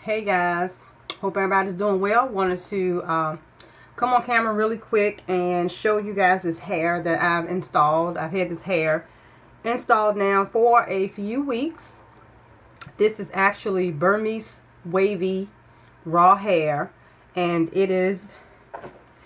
Hey guys, hope everybody's doing well. Wanted to come on camera really quick and show you guys this hair that I've installed. I've had this hair installed now for a few weeks. This is actually Burmese wavy raw hair, and it is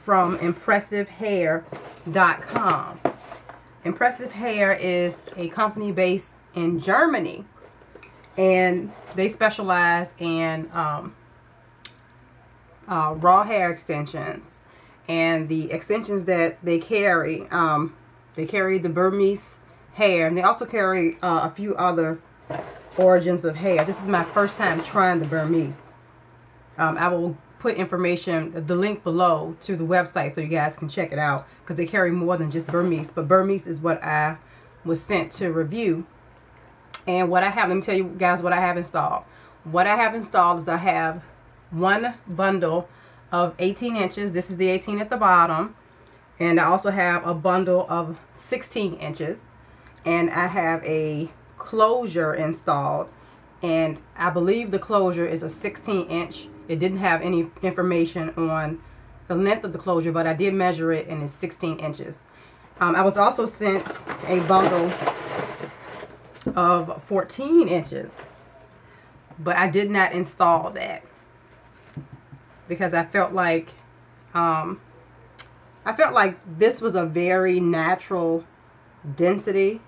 from impressivehair.com. Impressive Hair is a company based in Germany, and they specialize in raw hair extensions. And the extensions that they carry the Burmese hair, and they also carry a few other origins of hair. This is my first time trying the Burmese. I will put information, the link below to the website, so you guys can check it out, because they carry more than just Burmese. But Burmese is what I was sent to review. And what I have, let me tell you guys what I have installed. What I have installed is I have one bundle of 18 inches. This is the 18 at the bottom. And I also have a bundle of 16 inches. And I have a closure installed. And I believe the closure is a 16 inch. It didn't have any information on the length of the closure, but I did measure it, and it's 16 inches. I was also sent a bundle of 14 inches, but I did not install that because I felt like this was a very natural density.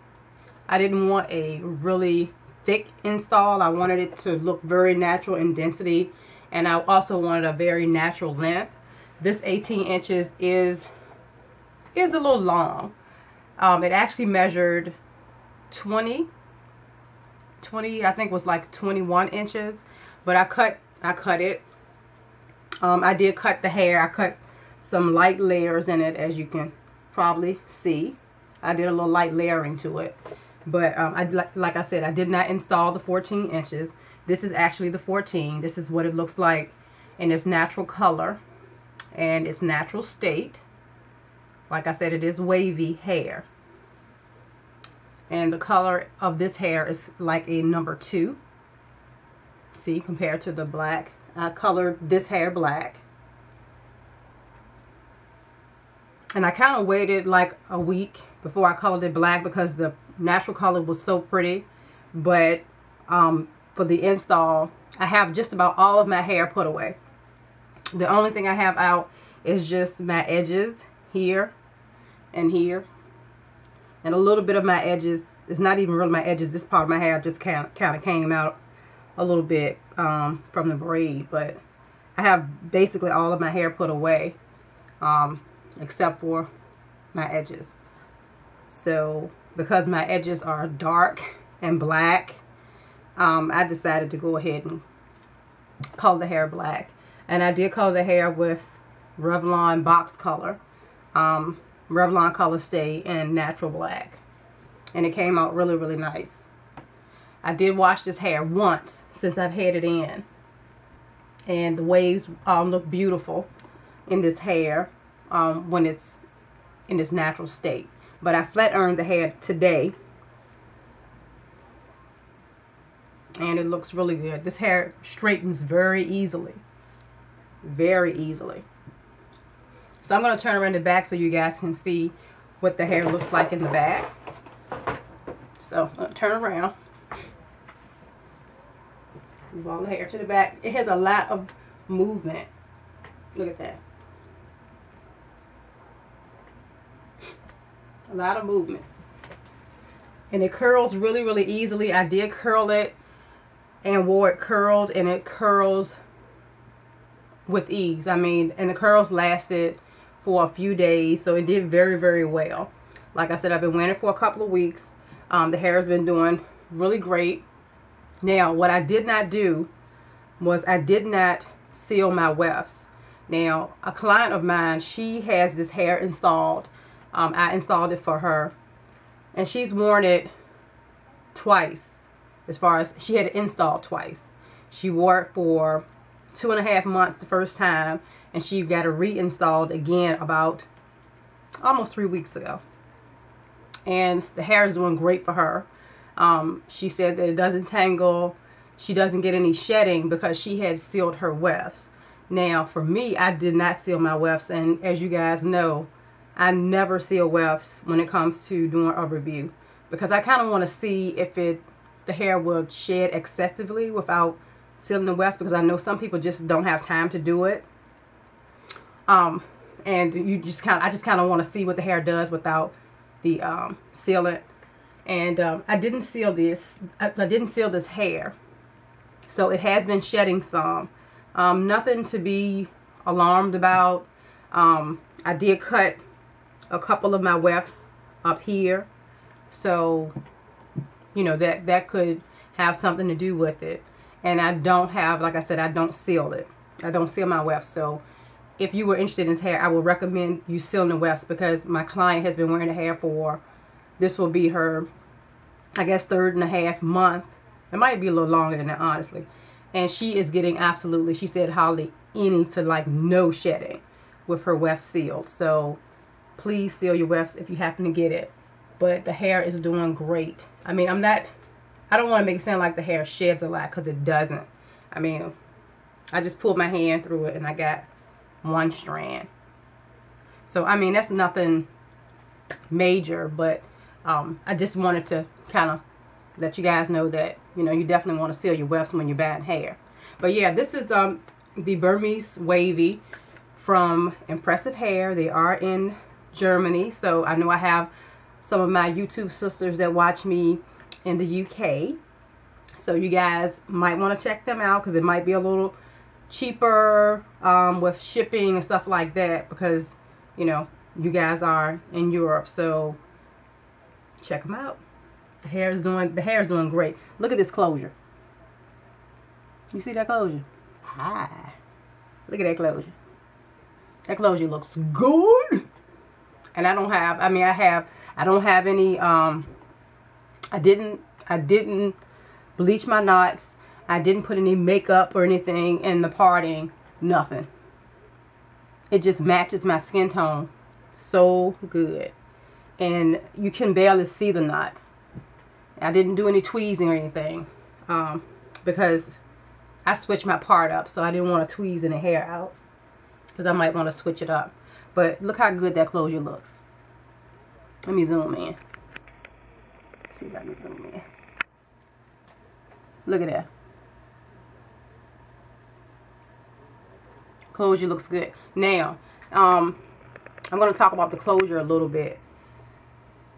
I didn't want a really thick install. I wanted it to look very natural in density, and I also wanted a very natural length. This 18 inches is a little long. It actually measured 20, I think it was like 21 inches, but I cut it. I did cut the hair. I cut some light layers in it, as you can probably see. I did a little light layering to it, but like I said, I did not install the 14 inches. This is actually the 14. This is what it looks like in its natural color and its natural state. Like I said, it is wavy hair. And the color of this hair is like a number 2. See, compared to the black. I colored this hair black. And I kind of waited like a week before I colored it black because the natural color was so pretty. But for the install, I have just about all of my hair put away. The only thing I have out is just my edges here and here, and a little bit of my edges. It's not even really my edges. This part of my hair just kind of came out a little bit from the braid, but I have basically all of my hair put away except for my edges. So because my edges are dark and black, I decided to go ahead and color the hair black. And I did color the hair with Revlon box color, Revlon color stay, and natural black. And it came out really, really nice. I did wash this hair once since I've had it in, and the waves look beautiful in this hair when it's in its natural state. But I flat ironed the hair today, and it looks really good. This hair straightens very easily. Very easily. So I'm going to turn around the back so you guys can see what the hair looks like in the back. So I'm going to turn around. Move all the hair to the back. It has a lot of movement. Look at that. A lot of movement. And it curls really, really easily. I did curl it and wore it curled, and it curls with ease. I mean, and the curls lasted for a few days, so it did very, very well. Like I said, I've been wearing it for a couple of weeks. The hair has been doing really great. Now, what I did not do was I did not seal my wefts. Now, a client of mine, she has this hair installed. I installed it for her, and she's worn it twice. As far as, she had it installed twice. She wore it for 2.5 months the first time, and she got it reinstalled again about almost 3 weeks ago. And the hair is doing great for her. She said that it doesn't tangle. she doesn't get any shedding because she had sealed her wefts. Now for me, I did not seal my wefts, and as you guys know, I never seal wefts when it comes to doing a review, because I kind of want to see if the hair will shed excessively without sealing the wefts, because I know some people just don't have time to do it. And I just kind of want to see what the hair does without the sealant. And I didn't seal this. I didn't seal this hair, so it has been shedding some. Nothing to be alarmed about. I did cut a couple of my wefts up here, so you know that could have something to do with it. And I don't have, like I said, I don't seal it. I don't seal my wefts. So if you were interested in this hair, I would recommend you sealing the wefts, because my client has been wearing the hair for, this will be her, I guess, 3.5 month. It might be a little longer than that, honestly. And she is getting absolutely, she said, hardly any to like no shedding with her wefts sealed. So please seal your wefts if you happen to get it. But the hair is doing great. I mean, I don't want to make it sound like the hair sheds a lot, because it doesn't. I mean, I just pulled my hand through it and I got one strand. So, I mean, that's nothing major, but I just wanted to kind of let you guys know that, you know, you definitely want to seal your wefts when you're buying hair. But yeah, this is the Burmese Wavy from Impressive Hair. They are in Germany, so I know I have some of my YouTube sisters that watch me in the UK, so you guys might want to check them out, because it might be a little cheaper with shipping and stuff like that, because you know you guys are in Europe. So check them out. The hair is doing great. Look at this closure. You see that closure? Hi. Look at that closure. That closure looks good. And I don't have, I don't have any, I didn't bleach my knots. I didn't put any makeup or anything in the parting. Nothing. It just matches my skin tone so good. And you can barely see the knots. I didn't do any tweezing or anything, because I switched my part up, so I didn't want to tweeze any hair out, because I might want to switch it up. But look how good that closure looks. Let me zoom in. See if I can zoom in. Look at that. Closure looks good. Now, I'm going to talk about the closure a little bit.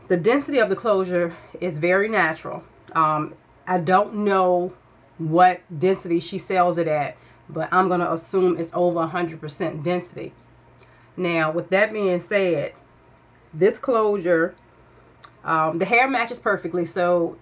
The density of the closure is very natural. I don't know what density she sells it at, but I'm going to assume it's over 100% density. Now, with that being said, this closure, the hair matches perfectly, so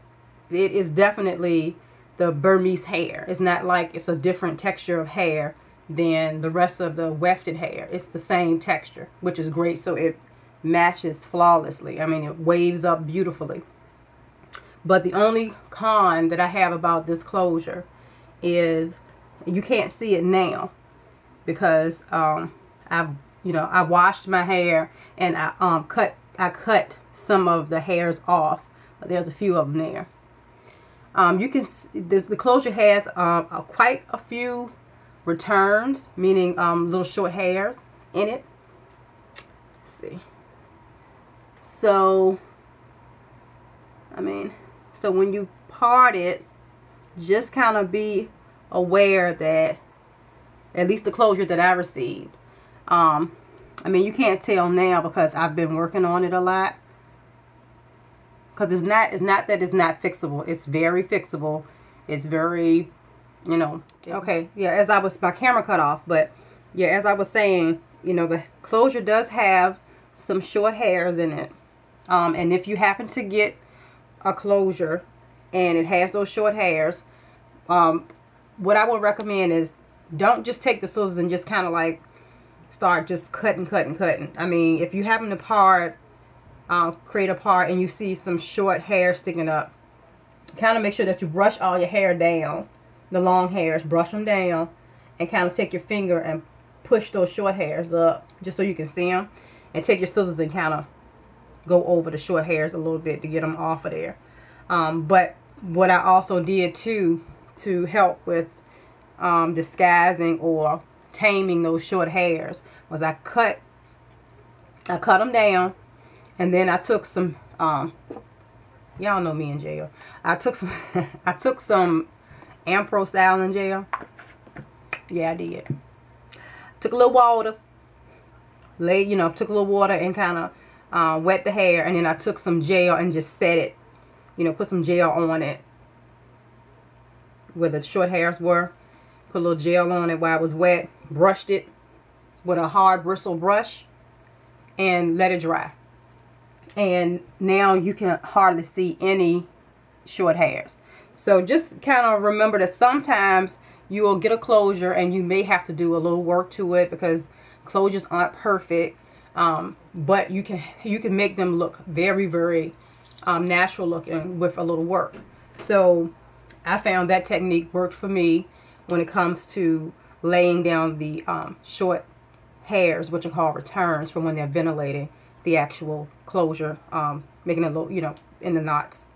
it is definitely the Burmese hair. It's not like it's a different texture of hair than the rest of the wefted hair. It's the same texture, which is great, so it matches flawlessly. I mean, it waves up beautifully. But the only con that I have about this closure is you can't see it now, because I washed my hair and I cut some of the hairs off, but there's a few of them there. You can the closure has quite a few returns, meaning little short hairs in it. Let's see. So, I mean, so when you part it, just kind of be aware that, at least the closure that I received, I mean, you can't tell now because I've been working on it a lot. Because it's not that it's not fixable. It's very fixable. It's very, you know. Okay, yeah, my camera cut off. But, yeah, as I was saying, you know, the closure does have some short hairs in it. And if you happen to get a closure and it has those short hairs, what I would recommend is don't just take the scissors and just kind of like start just cutting. I mean, if you happen to create a part and you see some short hair sticking up, kind of make sure that you brush all your hair down, the long hairs, brush them down, and kind of take your finger and push those short hairs up just so you can see them, and take your scissors and kind of go over the short hairs a little bit to get them off of there. But what I also did too, to help with disguising or taming those short hairs was I cut them down, and then I took some y'all know me in jail. I took some Ampro style in jail. Yeah, I did. Took a little water, took a little water and kind of wet the hair, and then I took some gel and just set it, put some gel on it where the short hairs were. Put a little gel on it while it was wet, brushed it with a hard bristle brush, and let it dry. And now you can hardly see any short hairs. So just kind of remember that sometimes you will get a closure and you may have to do a little work to it because closures aren't perfect. But you can make them look very, very natural looking with a little work. So I found that technique worked for me when it comes to laying down the short hairs, which are called returns, from when they're ventilating the actual closure, making it a little, in the knots,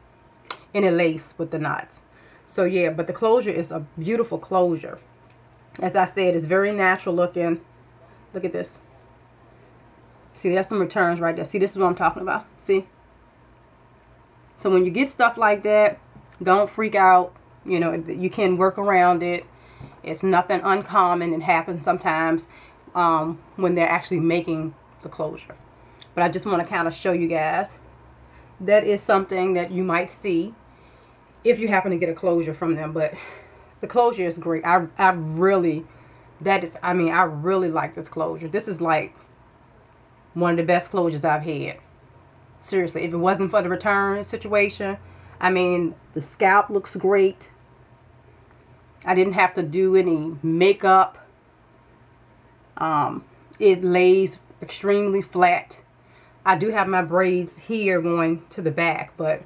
in a lace with the knots. So yeah, but the closure is a beautiful closure. As I said, it's very natural looking. Look at this. See, there's some returns right there. See, this is what I'm talking about. See? So when you get stuff like that, don't freak out. You can work around it. It's nothing uncommon. It happens sometimes when they're actually making the closure. But I just want to kind of show you guys that is something that you might see if you happen to get a closure from them. But the closure is great. I really like this closure. This is like one of the best closures I've had. Seriously, if it wasn't for the return situation, the scalp looks great. I didn't have to do any makeup. It lays extremely flat. I do have my braids here going to the back, but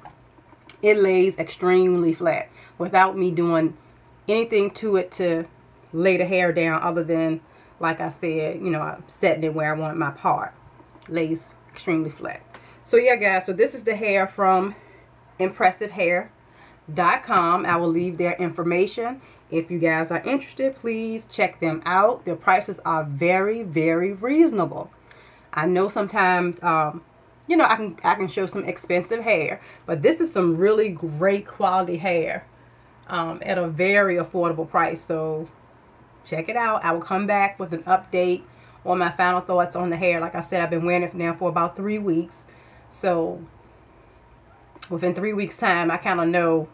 it lays extremely flat without me doing anything to it to lay the hair down other than, like I said, I'm setting it where I want my part. Lays extremely flat. So yeah, guys, so this is the hair from ImpressiveHair.com. I will leave their information. If you guys are interested, please check them out. Their prices are very, very reasonable. I know sometimes, I can show some expensive hair, but this is some really great quality hair at a very affordable price. So check it out. I will come back with an update on my final thoughts on the hair. Like I said, I've been wearing it now for about 3 weeks. So within 3 weeks time, I kind of know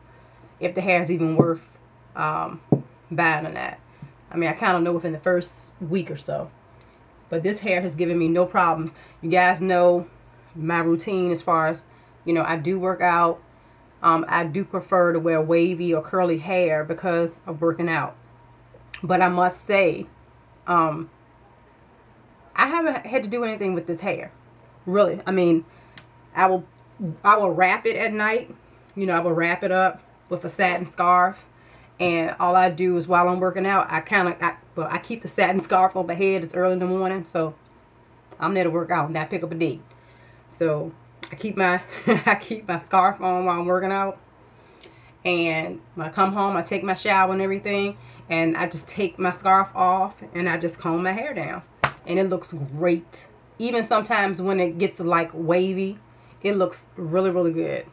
if the hair is even worth buying or not. I kind of know within the first week or so. But this hair has given me no problems. You guys know my routine as far as, I do work out. I do prefer to wear wavy or curly hair because of working out. But I must say, I haven't had to do anything with this hair. Really. I will wrap it at night. I will wrap it up with a satin scarf. And all I do is while I'm working out, I keep the satin scarf on my head. It's early in the morning, so I'm there to work out and not pick up a date. So I keep my scarf on while I'm working out. And when I come home, I take my shower and everything, and I just take my scarf off and I just comb my hair down, and it looks great. Even sometimes when it gets like wavy, it looks really, really good.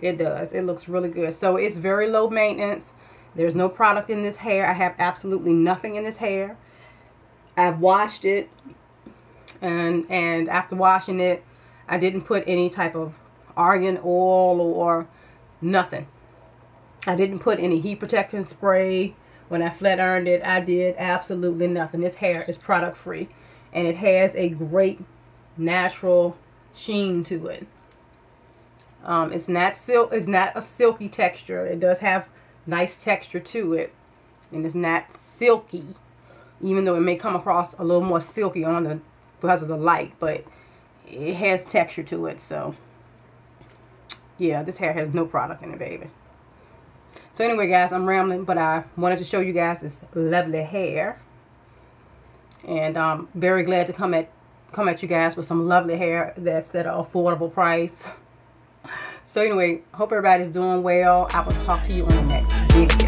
It does. It looks really good. So it's very low maintenance. There's no product in this hair. I have absolutely nothing in this hair. I've washed it, and after washing it, I didn't put any type of argan oil or nothing. I didn't put any heat protection spray. When I flat ironed it, I did absolutely nothing. This hair is product free, and it has a great natural sheen to it. It's not a silky texture. It does have nice texture to it, and it's not silky, even though it may come across a little more silky because of the light, but it has texture to it. So yeah, this hair has no product in it, baby. So anyway, guys, I'm rambling, but I wanted to show you guys this lovely hair, and I'm very glad to come at you guys with some lovely hair that's at an affordable price. So anyway, hope everybody's doing well. I will talk to you on the next video.